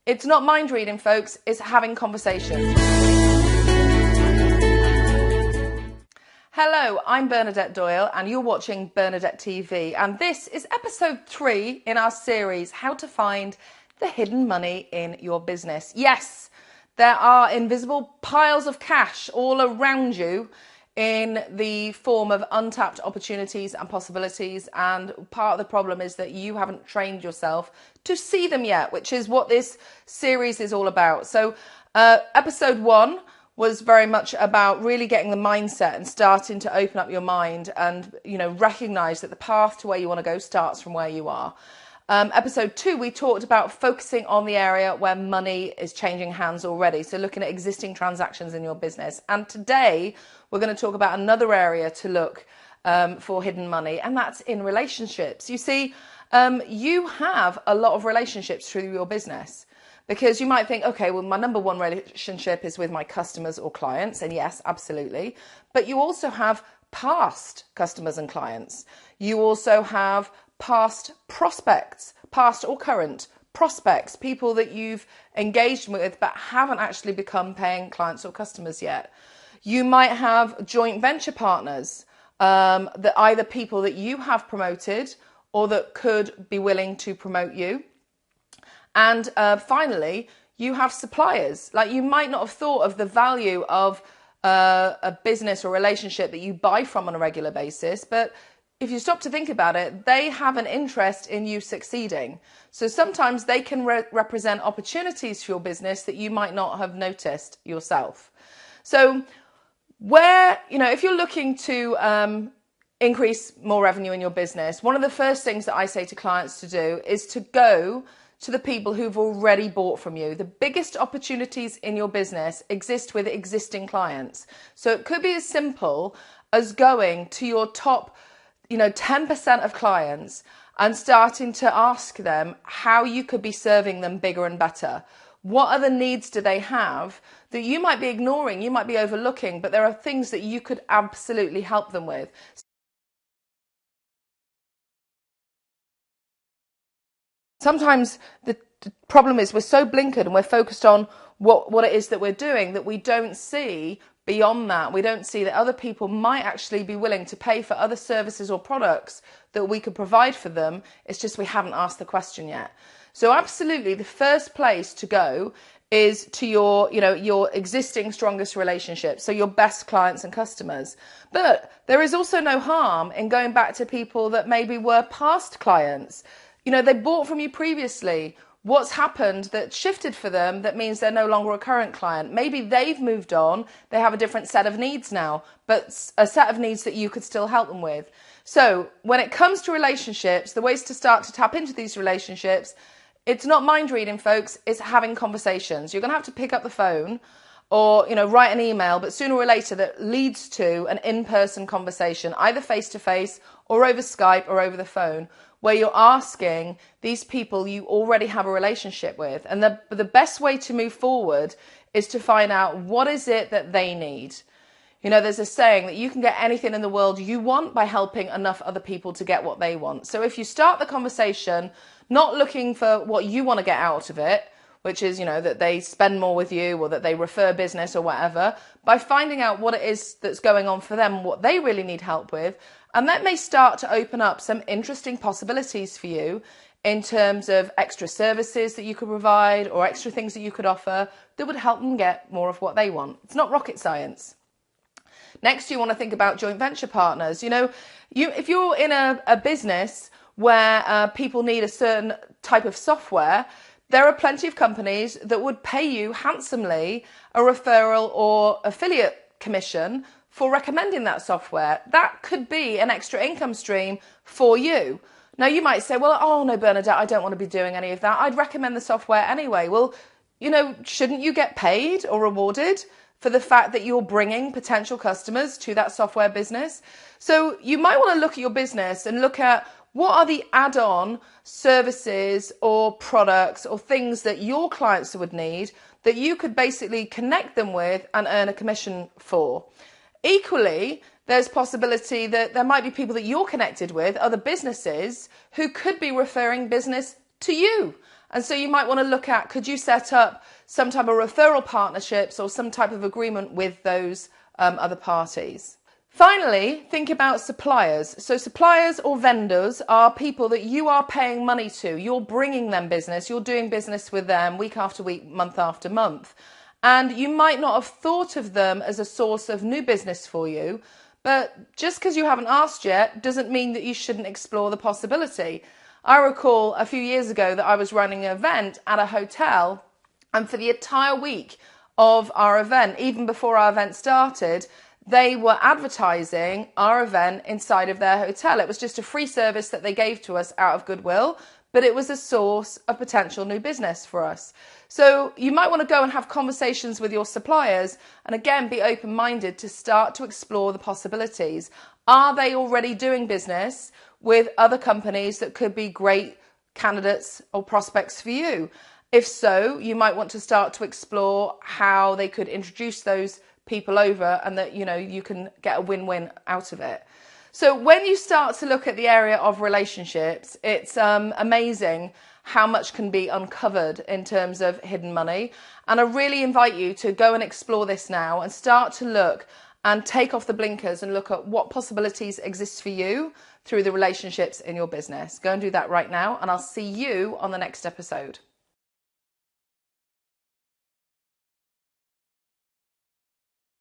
It's not mind reading, folks, it's having conversations. Hello, I'm Bernadette Doyle and you're watching Bernadette TV, and this is episode 3 in our series, How to Find the Hidden Money in Your Business. Yes, there are invisible piles of cash all around you in the form of untapped opportunities and possibilities, and part of the problem is that you haven't trained yourself to see them yet, which is what this series is all about. So episode 1 was very much about really getting the mindset and starting to open up your mind and, recognize that the path to where you want to go starts from where you are. Episode 2, we talked about focusing on the area where money is changing hands already. So looking at existing transactions in your business. And today we're going to talk about another area to look for hidden money, and that's in relationships. You see, you have a lot of relationships through your business. Because you might think, okay, well, my number one relationship is with my customers or clients. And yes, absolutely. But you also have past customers and clients. You also have past prospects, past or current prospects, people that you've engaged with but haven't actually become paying clients or customers yet. You might have joint venture partners, that either people that you have promoted or that could be willing to promote you. And finally, you have suppliers. Like, you might not have thought of the value of a business or relationship that you buy from on a regular basis, but if you stop to think about it, they have an interest in you succeeding. So sometimes they can represent opportunities for your business that you might not have noticed yourself. So if you're looking to increase more revenue in your business, one of the first things that I say to clients to do is to go to the people who've already bought from you. The biggest opportunities in your business exist with existing clients. So it could be as simple as going to your top, 10% of clients and starting to ask them how you could be serving them bigger and better. What other needs do they have that you might be ignoring, you might be overlooking, but there are things that you could absolutely help them with. Sometimes the problem is we're so blinkered and we're focused on what it is that we're doing that we don't see beyond that. We don't see that other people might actually be willing to pay for other services or products that we could provide for them. It's just we haven't asked the question yet. So absolutely, the first place to go is to your existing strongest relationships, so your best clients and customers. But there is also no harm in going back to people that maybe were past clients. They bought from you previously. What's happened that shifted for them that means they're no longer a current client? Maybe they've moved on. They have a different set of needs now, but a set of needs that you could still help them with. So when it comes to relationships, the ways to start to tap into these relationships, it's not mind reading, folks. It's having conversations. You're going to have to pick up the phone or, write an email, but sooner or later that leads to an in-person conversation, either face-to-face or over Skype or over the phone, where you're asking these people you already have a relationship with. And the best way to move forward is to find out what is it that they need. There's a saying that you can get anything in the world you want by helping enough other people to get what they want. So if you start the conversation not looking for what you want to get out of it, which is, that they spend more with you or that they refer business or whatever, by finding out what it is that's going on for them, what they really need help with. And that may start to open up some interesting possibilities for you in terms of extra services that you could provide or extra things that you could offer that would help them get more of what they want. It's not rocket science. Next, you want to think about joint venture partners. If you're in a business where people need a certain type of software, there are plenty of companies that would pay you handsomely a referral or affiliate commission for recommending that software. That could be an extra income stream for you. Now, you might say, well, oh no, Bernadette, I don't want to be doing any of that. I'd recommend the software anyway. Well, shouldn't you get paid or rewarded for the fact that you're bringing potential customers to that software business? So you might want to look at your business and look at what are the add-on services or products or things that your clients would need that you could basically connect them with and earn a commission for. Equally, there's possibility that there might be people that you're connected with, other businesses, who could be referring business to you. And so you might want to look at, could you set up some type of referral partnerships or some type of agreement with those other parties? Finally, think about suppliers. So suppliers or vendors are people that you are paying money to. You're bringing them business. You're doing business with them week after week, month after month. And you might not have thought of them as a source of new business for you, but just because you haven't asked yet doesn't mean that you shouldn't explore the possibility. I recall a few years ago that I was running an event at a hotel, and for the entire week of our event, even before our event started, they were advertising our event inside of their hotel. It was just a free service that they gave to us out of goodwill, but it was a source of potential new business for us. So you might want to go and have conversations with your suppliers and again, be open-minded to start to explore the possibilities. Are they already doing business with other companies that could be great candidates or prospects for you? If so, you might want to start to explore how they could introduce those people over and that, you can get a win-win out of it. So when you start to look at the area of relationships, it's amazing how much can be uncovered in terms of hidden money. And I really invite you to go and explore this now and start to look and take off the blinkers and look at what possibilities exist for you through the relationships in your business. Go and do that right now, and I'll see you on the next episode.